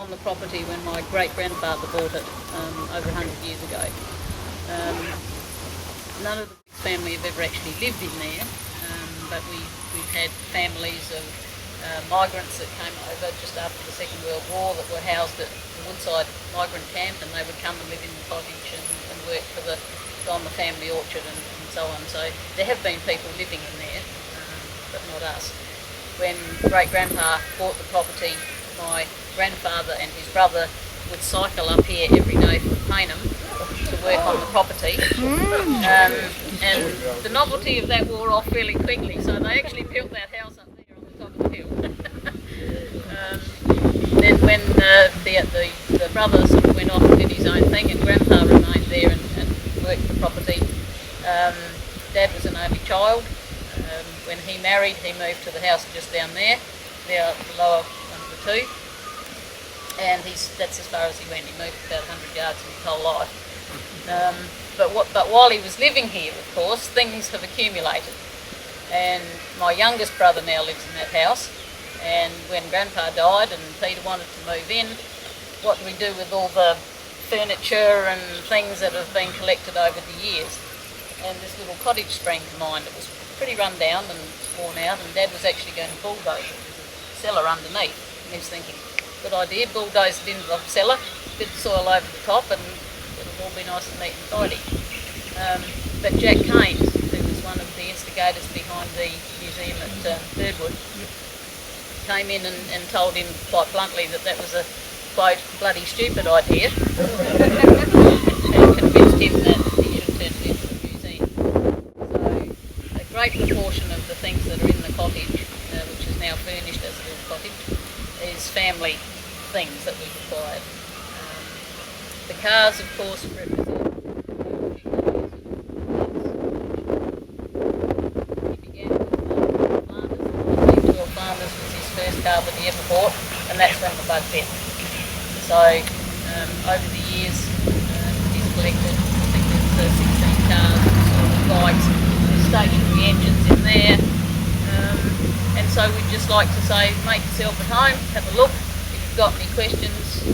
on the property when my great-grandfather bought it over 100 years ago. None of the family have ever actually lived in there, but we've had families of migrants that came over just after the Second World War that were housed at the Woodside migrant camp, and they would come and live in the cottage and work on the family orchard and so on. So there have been people living in there, but not us. When great-grandpa bought the property, my grandfather and his brother would cycle up here every day from Paynham to work on the property, and the novelty of that wore off fairly quickly, so they actually built that house up there on the top of the hill. Then when the brother sort of went off and did his own thing and grandpa remained there and worked the property, Dad was an only child. When he married, he moved to the house just down there, the lower one of the two, and that's as far as he went. He moved about 100 yards in his whole life. But while he was living here, of course, things have accumulated. And my youngest brother now lives in that house, and when Grandpa died and Peter wanted to move in, what do we do with all the furniture and things that have been collected over the years? And this little cottage sprang to mind. It was pretty run down and worn out, and Dad was actually going to bulldoze it. There's a cellar underneath, and he was thinking, good idea, bulldoze it into the cellar, bit of soil over the top, and it'll all be nice and neat and tidy. But Jack Keynes, who was one of the instigators behind the museum at Birdwood, came in and told him quite bluntly that was a, quote, bloody stupid idea, and convinced him that he should turn it into a museum. So a great proportion of the things that are in the cottage, which is now furnished as a little cottage, is family things that we've acquired. The cars, of course, represent car that he ever bought, and that's when the bug bit. So over the years he's collected, I think there's 16 cars, sort of bikes, stationary engines in there, and so we'd just like to say, make yourself at home, have a look. If you've got any questions,